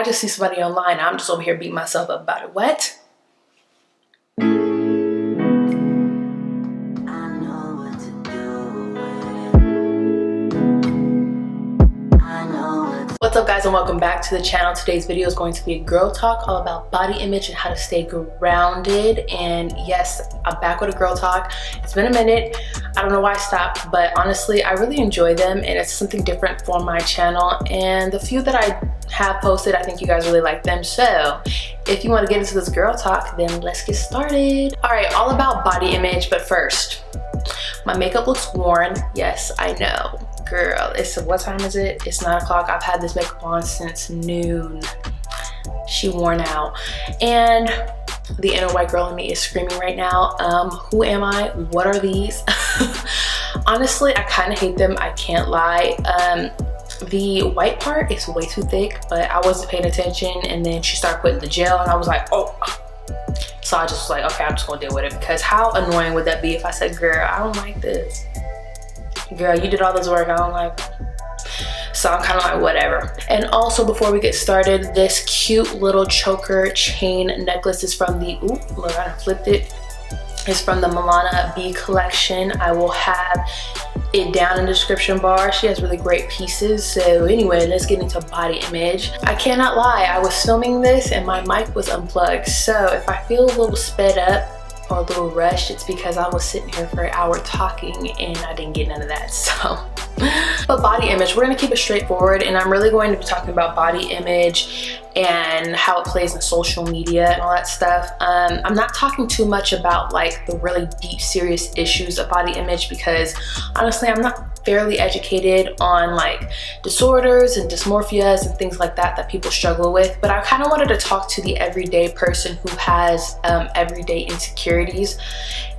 I just see somebody online, I'm just over here beating myself up about it. What? What's up guys, and welcome back to the channel. Today's video is going to be a girl talk all about body image and how to stay grounded. And yes, I'm back with a girl talk. It's been a minute. I don't know why I stopped, but honestly I really enjoy them and it's something different for my channel, and the few that I have posted, I think you guys really like them. So if you want to get into this girl talk, then let's get started. All right, all about body image, but first, my makeup looks worn. Yes, I know. Girl, what time is it? It's 9 o'clock. I've had this makeup on since noon. She worn out. And the inner white girl in me is screaming right now. Who am I? What are these? Honestly, I kind of hate them. I can't lie. The white part is way too thick, but I wasn't paying attention, and then she started putting the gel and I was like, oh. So I just was like, okay, I'm just gonna deal with it, because how annoying would that be if I said, girl, I don't like this. Girl, you did all this work, I don't like it. So I'm kind of like, whatever. And also, before we get started, this cute little choker chain necklace is from the, ooh, look, I flipped it. It's from the Milana B collection. I will have it down in the description bar. She has really great pieces. So anyway, let's get into body image. I cannot lie, I was filming this and my mic was unplugged. So if I feel a little sped up or a little rushed, it's because I was sitting here for an hour talking and I didn't get none of that. So, but body image, we're gonna keep it straightforward, and I'm really going to be talking about body image and how it plays in social media and all that stuff. I'm not talking too much about like the really deep, serious issues of body image, because honestly, I'm not fairly educated on like disorders and dysmorphias and things like that that people struggle with. But I kind of wanted to talk to the everyday person who has everyday insecurities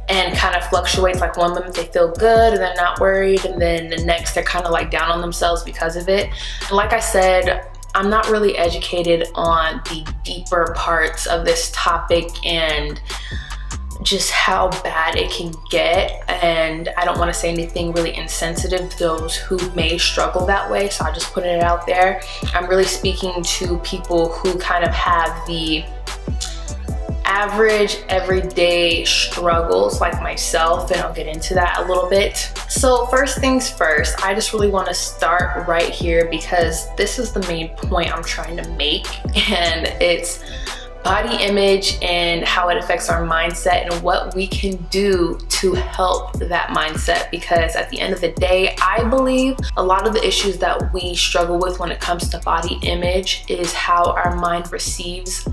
and kind of fluctuates. Like one moment they feel good and they're not worried, and then the next they're kind of like down on themselves because of it. And like I said, I'm not really educated on the deeper parts of this topic and just how bad it can get, and I don't want to say anything really insensitive to those who may struggle that way, so I just put it out there. I'm really speaking to people who kind of have the average everyday struggles like myself, and I'll get into that a little bit. So first things first, I just really want to start right here because this is the main point I'm trying to make, and it's body image and how it affects our mindset and what we can do to help that mindset. Because at the end of the day, I believe a lot of the issues that we struggle with when it comes to body image is how our mind receives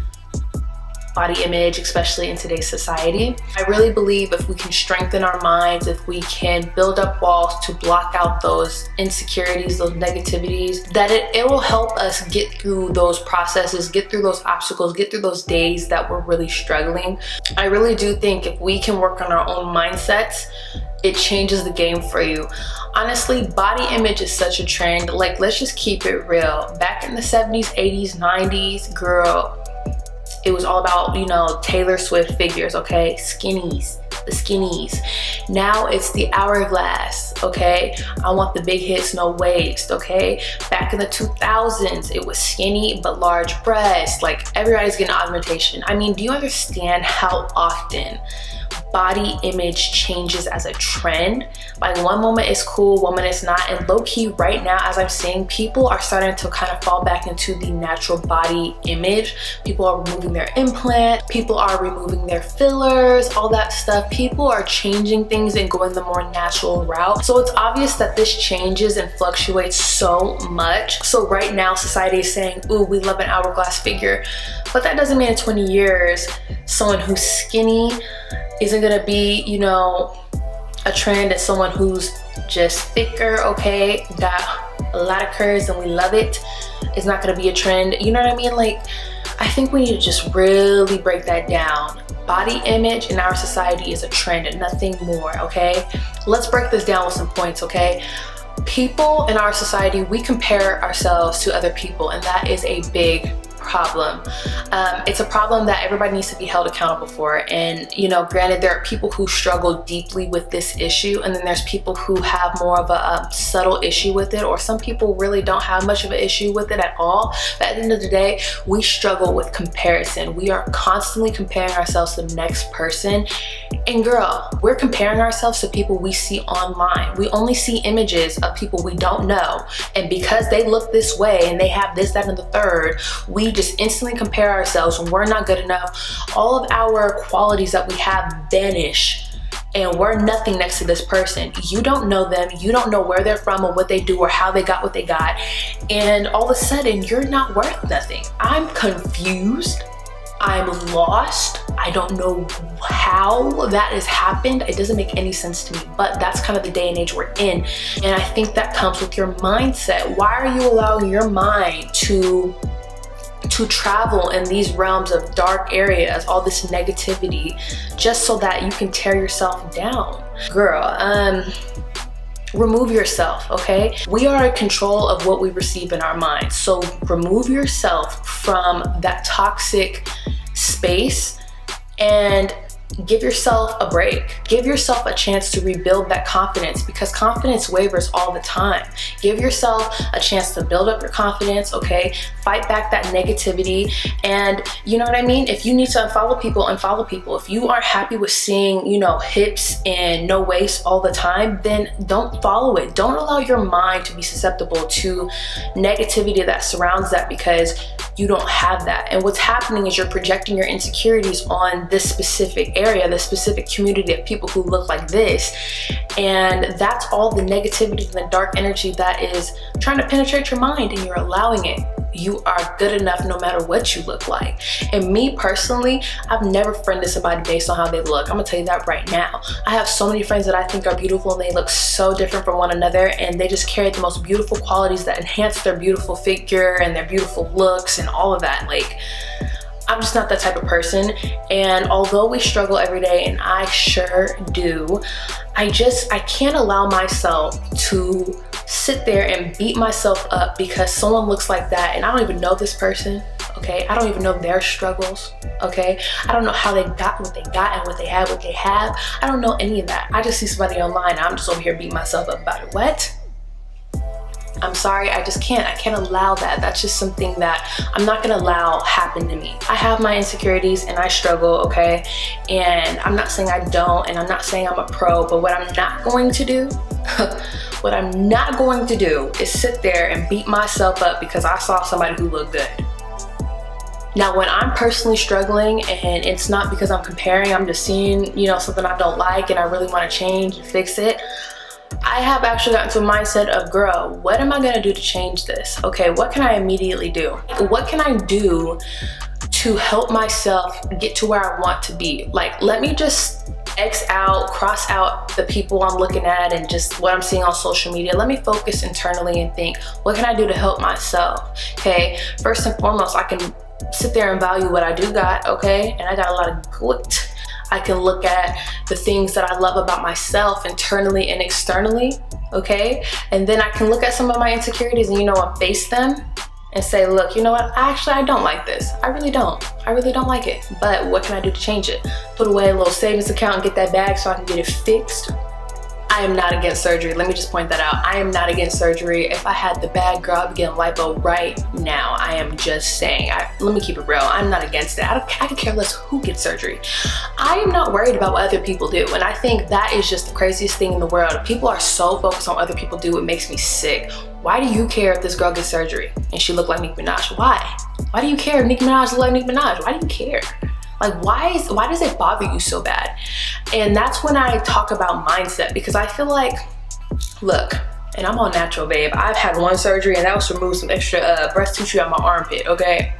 body image, especially in today's society. I really believe if we can strengthen our minds, if we can build up walls to block out those insecurities, those negativities, that it will help us get through those processes, get through those obstacles, get through those days that we're really struggling. I really do think if we can work on our own mindsets, it changes the game for you. Honestly, body image is such a trend. Like, let's just keep it real. Back in the 70s, 80s, 90s, girl, it was all about, you know, Taylor Swift figures, okay? Skinnies, the skinnies. Now it's the hourglass, okay? I want the big hips, no waist, okay? Back in the 2000s, it was skinny but large breasts. Like, everybody's getting augmentation. I mean, do you understand how often body image changes as a trend? Like, one moment it's cool, one minute it's not. And low-key right now, as I'm saying, people are starting to kind of fall back into the natural body image. People are removing their implant, people are removing their fillers, all that stuff. People are changing things and going the more natural route. So it's obvious that this changes and fluctuates so much. So right now society is saying, ooh, we love an hourglass figure, but that doesn't mean in 20 years someone who's skinny isn't gonna be, you know, a trend as someone who's just thicker, okay, got a lot of curves and we love it. It's not gonna be a trend, you know what I mean? Like, I think we need to just really break that down. Body image in our society is a trend and nothing more, okay? Let's break this down with some points, okay? People in our society, we compare ourselves to other people, and that is a big problem. It's a problem that everybody needs to be held accountable for. And, you know, granted, there are people who struggle deeply with this issue, and then there's people who have more of a subtle issue with it, or some people really don't have much of an issue with it at all. But at the end of the day, we struggle with comparison. We are constantly comparing ourselves to the next person. And girl, we're comparing ourselves to people we see online. We only see images of people we don't know. And because they look this way and they have this, that, and the third, we just instantly compare ourselves when we're not good enough. All of our qualities that we have vanish, and we're nothing next to this person. You don't know them, you don't know where they're from or what they do or how they got what they got. And all of a sudden, you're not worth nothing. I'm confused. I'm lost. I don't know how that has happened. It doesn't make any sense to me, but that's kind of the day and age we're in. And I think that comes with your mindset. Why are you allowing your mind to travel in these realms of dark areas, all this negativity, just so that you can tear yourself down? Girl, remove yourself, okay? We are in control of what we receive in our minds. So remove yourself from that toxic space and give yourself a break. Give yourself a chance to rebuild that confidence, because confidence wavers all the time. Give yourself a chance to build up your confidence, okay? Fight back that negativity. And you know what I mean? If you need to unfollow people, unfollow people. If you aren't happy with seeing, you know, hips and no waist all the time, then don't follow it. Don't allow your mind to be susceptible to negativity that surrounds that, because you don't have that. And what's happening is you're projecting your insecurities on this specific area, this specific community of people who look like this. And that's all the negativity and the dark energy that is trying to penetrate your mind, and you're allowing it. You are good enough no matter what you look like. And me personally, I've never friended somebody based on how they look. I'm gonna tell you that right now. I have so many friends that I think are beautiful, and they look so different from one another, and they just carry the most beautiful qualities that enhance their beautiful figure and their beautiful looks and all of that. Like, I'm just not that type of person. And although we struggle every day, and I sure do, I can't allow myself to sit there and beat myself up because someone looks like that and I don't even know this person, okay? I don't even know their struggles, okay? I don't know how they got what they got and what they have. I don't know any of that. I just see somebody online and I'm just over here beating myself up about it. What? I'm sorry, I can't allow that. That's just something that I'm not gonna allow happen to me. I have my insecurities and I struggle, okay? And I'm not saying I don't, and I'm not saying I'm a pro, but what I'm not going to do, what I'm not going to do is sit there and beat myself up because I saw somebody who looked good. Now, when I'm personally struggling, and it's not because I'm comparing, I'm just seeing, you know, something I don't like and I really wanna change and fix it, I have actually gotten to a mindset of, girl, what am I gonna do to change this? Okay, what can I immediately do? What can I do to help myself get to where I want to be? Like, let me just cross out the people I'm looking at and just what I'm seeing on social media. Let me focus internally and think, what can I do to help myself? Okay, first and foremost, I can sit there and value what I do got, okay? And I got a lot of good. I can look at the things that I love about myself internally and externally, okay? And then I can look at some of my insecurities and, you know what, face them and say, look, you know what, I don't like this. I really don't like it, but what can I do to change it? Put away a little savings account and get that bag so I can get it fixed. I am not against surgery. Let me just point that out. I am not against surgery. If I had the bag, girl, I'd be getting lipo right now. I am just saying. Let me keep it real. I'm not against it. I could care less who gets surgery. I am not worried about what other people do. And I think that is just the craziest thing in the world. People are so focused on what other people do, it makes me sick. Why do you care if this girl gets surgery and she look like Nicki Minaj? Why? Why do you care if Nicki Minaj look like Nicki Minaj? Why do you care? Like, why does it bother you so bad? And that's when I talk about mindset, because I feel like, look, and I'm all natural, babe. I've had one surgery and that was to remove some extra breast tissue out my armpit, okay?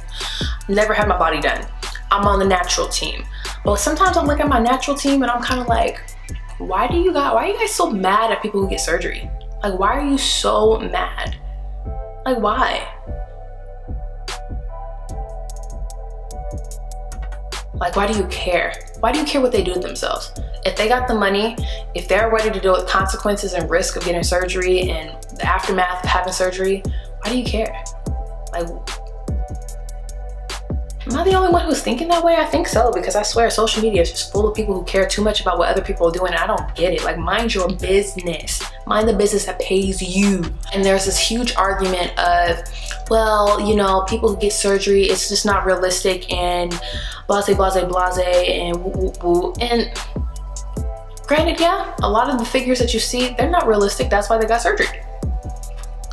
Never had my body done. I'm on the natural team. But sometimes I look at my natural team and I'm kind of like, why are you guys so mad at people who get surgery? Like, why are you so mad? Like, why? Like, why do you care? Why do you care what they do to themselves? If they got the money, if they're ready to deal with consequences and risk of getting surgery and the aftermath of having surgery, why do you care? Like, Am I the only one who's thinking that way? I think so, because I swear social media is just full of people who care too much about what other people are doing. And I don't get it. Like, mind your business. Mind the business that pays you. And there's this huge argument of, well, you know, people who get surgery, it's just not realistic and blase, blase, blase, and woo, woo, woo. And granted, yeah, a lot of the figures that you see, they're not realistic. That's why they got surgery.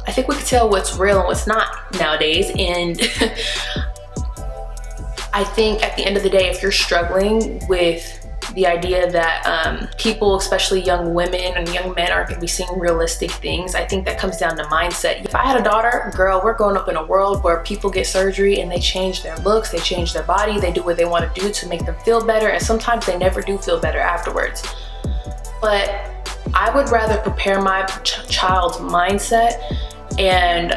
I think we can tell what's real and what's not nowadays. And I think at the end of the day, if you're struggling with the idea that people, especially young women and young men, aren't going to be seeing realistic things, I think that comes down to mindset. If I had a daughter, girl, we're growing up in a world where people get surgery and they change their looks, they change their body, they do what they want to do to make them feel better, and sometimes they never do feel better afterwards. But I would rather prepare my child's mindset and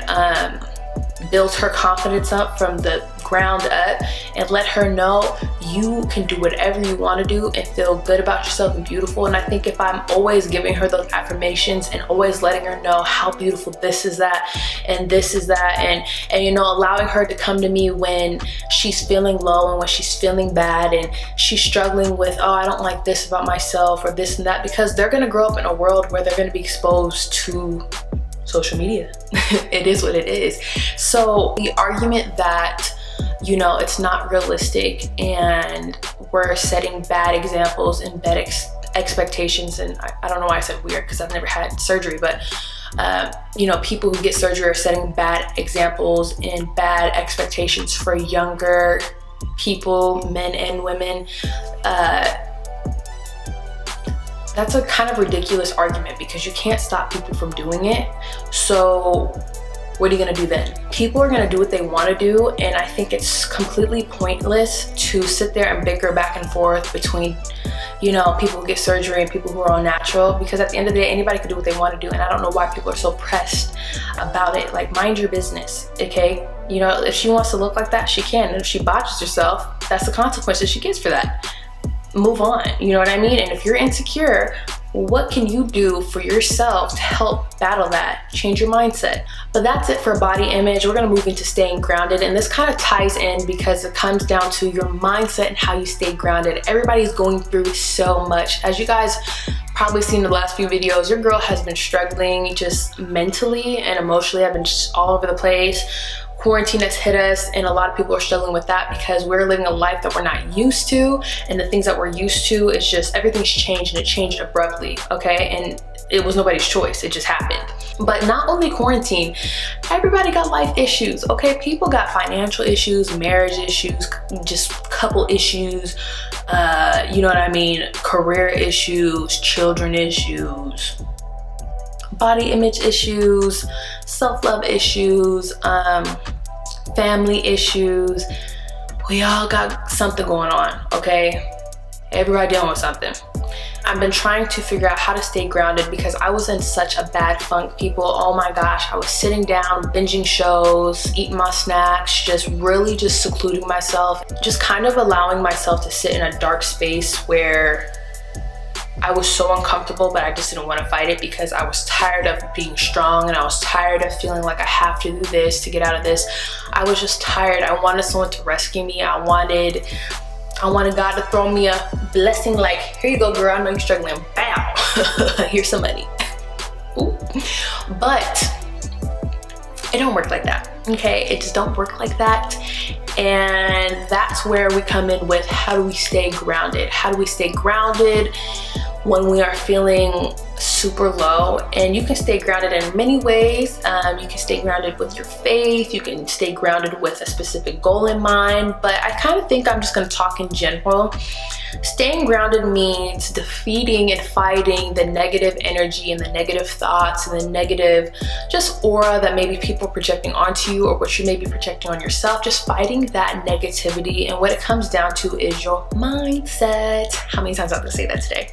build her confidence up from the ground up and let her know you can do whatever you want to do and feel good about yourself and beautiful. And I think if I'm always giving her those affirmations and always letting her know how beautiful this is that and this is that, and you know, allowing her to come to me when she's feeling low and when she's feeling bad and she's struggling with, oh, I don't like this about myself or this and that, because they're going to grow up in a world where they're going to be exposed to social media. It is what it is. So the argument that, you know, it's not realistic and we're setting bad examples and bad expectations, and I don't know why I said weird because I've never had surgery, but you know, people who get surgery are setting bad examples and bad expectations for younger people, men and women. That's a kind of ridiculous argument because you can't stop people from doing it. So what are you gonna do then? People are gonna do what they wanna do, and I think it's completely pointless to sit there and bicker back and forth between, you know, people who get surgery and people who are all natural, because at the end of the day, anybody can do what they wanna do, and I don't know why people are so pressed about it. Like, mind your business, okay? You know, if she wants to look like that, she can, and if she botches herself, that's the consequences she gets for that. Move on, you know what I mean? And if you're insecure, what can you do for yourself to help battle that? Change your mindset. But that's it for body image. We're gonna move into staying grounded, and this kind of ties in because it comes down to your mindset and how you stay grounded. Everybody's going through so much. As you guys probably seen in the last few videos, your girl has been struggling just mentally and emotionally. I've been just all over the place. Quarantine has hit us, and a lot of people are struggling with that because we're living a life that we're not used to, and the things that we're used to, it's just everything's changed, and it changed abruptly, okay? And it was nobody's choice, it just happened. But not only quarantine, everybody got life issues, okay? People got financial issues, marriage issues, just couple issues, you know what I mean? Career issues, children issues, body image issues, self-love issues, family issues. We all got something going on, okay? Everybody dealing with something. I've been trying to figure out how to stay grounded because I was in such a bad funk, people. Oh my gosh, I was sitting down, binging shows, eating my snacks, just really just secluding myself, just kind of allowing myself to sit in a dark space where I was so uncomfortable, but I just didn't want to fight it because I was tired of being strong, and I was tired of feeling like I have to do this to get out of this. I was just tired. I wanted someone to rescue me. I wanted God to throw me a blessing, like, here you go, girl, I know you're struggling, bow, here's some money. Ooh. But it don't work like that, okay? It just don't work like that. And that's where we come in with, how do we stay grounded? How do we stay grounded when we are feeling super low? And you can stay grounded in many ways. You can stay grounded with your faith. You can stay grounded with a specific goal in mind. But I kind of think I'm just going to talk in general. Staying grounded means defeating and fighting the negative energy and the negative thoughts and the negative just aura that maybe people are projecting onto you, or what you may be projecting on yourself. Just fighting that negativity. And what it comes down to is your mindset. How many times am I going to say that today?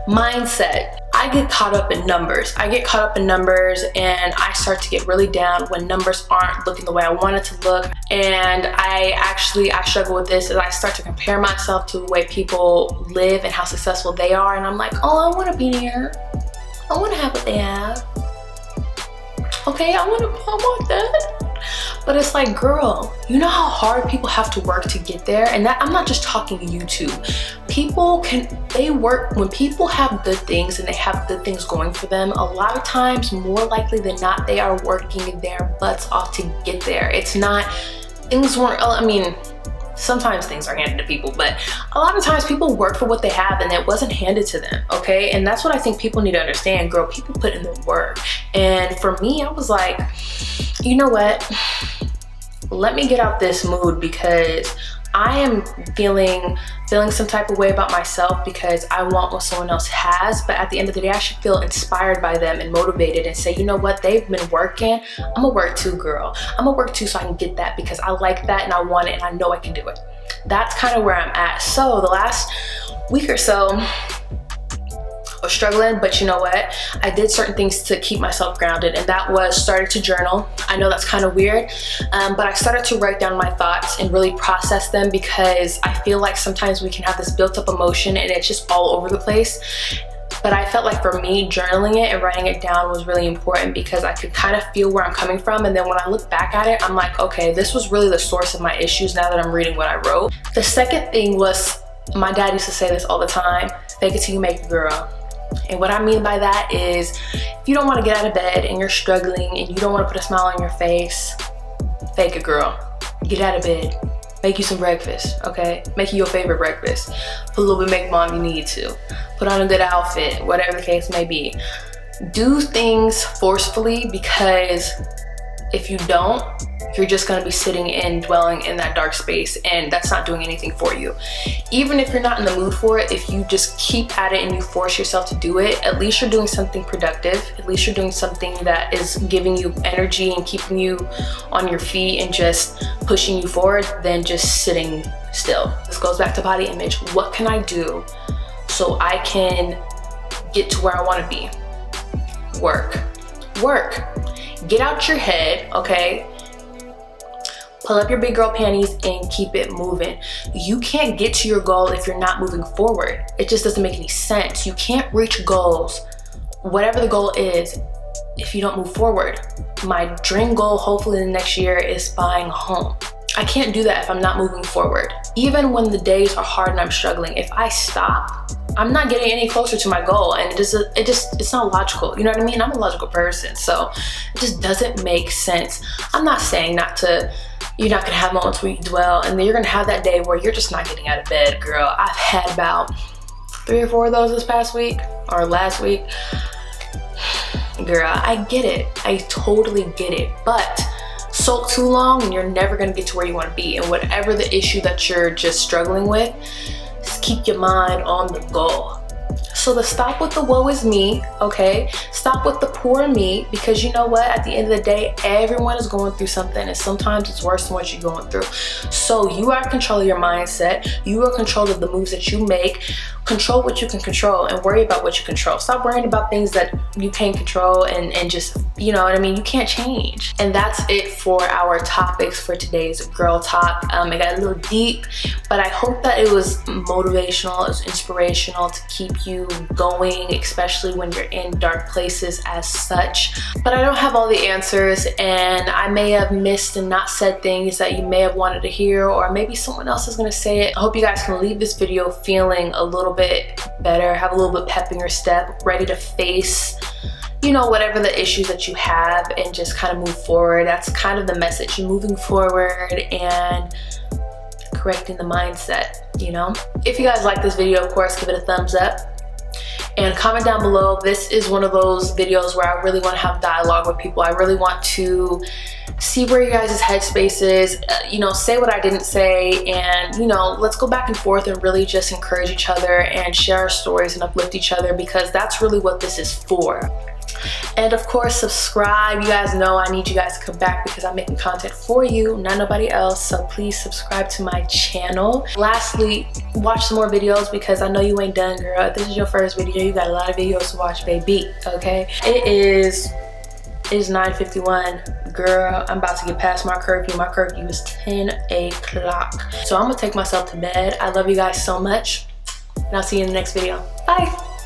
Mindset. I get caught up in numbers. I get caught up in numbers, and I start to get really down when numbers aren't looking the way I want it to look. And I struggle with this as I start to compare myself to the way people live and how successful they are. And I'm like, oh, I want to be there. I want to have what they have. Okay, I want that. But it's like, girl, you know how hard people have to work to get there? And that, I'm not just talking YouTube. They work, when people have good things and they have good things going for them, a lot of times, more likely than not, they are working their butts off to get there. It's not, things weren't, I mean, sometimes things are handed to people, but a lot of times people work for what they have and it wasn't handed to them, okay? And that's what I think people need to understand, girl. People put in the work. And for me, I was like, you know what? Let me get out this mood, because I am feeling some type of way about myself because I want what someone else has. But at the end of the day, I should feel inspired by them and motivated and say, you know what, they've been working, I'm gonna work too, girl. I'm gonna work too so I can get that, because I like that and I want it and I know I can do it. That's kind of where I'm at. So the last week or so, I was struggling, but you know what? I did certain things to keep myself grounded, and that was started to journal. I know that's kind of weird, but I started to write down my thoughts and really process them, because I feel like sometimes we can have this built up emotion and it's just all over the place. But I felt like for me, journaling it and writing it down was really important, because I could kind of feel where I'm coming from. And then when I look back at it, I'm like, okay, this was really the source of my issues now that I'm reading what I wrote. The second thing was, my dad used to say this all the time, fake it till you make it, girl. And what I mean by that is, if you don't want to get out of bed and you're struggling and you don't want to put a smile on your face, fake it, girl. Get out of bed. Make you some breakfast, okay? Make you your favorite breakfast. Put a little bit of makeup on if you need to. Put on a good outfit, whatever the case may be. Do things forcefully, because if you don't, you're just gonna be sitting and dwelling in that dark space, and that's not doing anything for you. Even if you're not in the mood for it, if you just keep at it and you force yourself to do it, at least you're doing something productive. At least you're doing something that is giving you energy and keeping you on your feet and just pushing you forward than just sitting still. This goes back to body image. What can I do so I can get to where I wanna be? Work. Get out your head, okay? Pull up your big girl panties and keep it moving. You can't get to your goal if you're not moving forward. It just doesn't make any sense. You can't reach goals, whatever the goal is, if you don't move forward. My dream goal, hopefully in the next year, is buying a home. I can't do that if I'm not moving forward. Even when the days are hard and I'm struggling, if I stop, I'm not getting any closer to my goal, and it's not logical. You know what I mean? I'm a logical person, so it just doesn't make sense. I'm not saying you're not gonna have moments where you dwell, and then you're gonna have that day where you're just not getting out of bed, girl. I've had about 3 or 4 of those this past week or last week. Girl, I get it. I totally get it. But sulk too long and you're never gonna get to where you wanna be. And whatever the issue that you're just struggling with, just keep your mind on the goal. So to stop with the woe is me, okay? Stop with the poor me, because you know what? At the end of the day, everyone is going through something, and sometimes it's worse than what you're going through. So you are in control of your mindset. You are in control of the moves that you make. Control what you can control and worry about what you control. Stop worrying about things that you can't control and just, you know what I mean? You can't change. And that's it for our topics for today's girl talk. It got a little deep, but I hope that it was motivational, it was inspirational to keep you going, especially when you're in dark places as such. But I don't have all the answers, and I may have missed and not said things that you may have wanted to hear, or maybe someone else is gonna say it. I hope you guys can leave this video feeling a little bit better, have a little bit pep in your step, ready to face, you know, whatever the issues that you have, and just kind of move forward. That's kind of the message, moving forward and correcting the mindset, you know? If you guys like this video, of course, give it a thumbs up and comment down below. This is one of those videos where I really want to have dialogue with people. I really want to see where you guys' headspace is, you know, say what I didn't say, and, you know, let's go back and forth and really just encourage each other and share our stories and uplift each other, because that's really what this is for. And of course, subscribe. You guys know I need you guys to come back, because I'm making content for you, not nobody else. So please subscribe to my channel. Lastly, watch some more videos, because I know you ain't done, girl. If this is your first video, you got a lot of videos to watch, baby, okay? It is 9:51. Girl, I'm about to get past my curfew. My curfew is 10 o'clock. So I'm gonna take myself to bed. I love you guys so much, and I'll see you in the next video. Bye.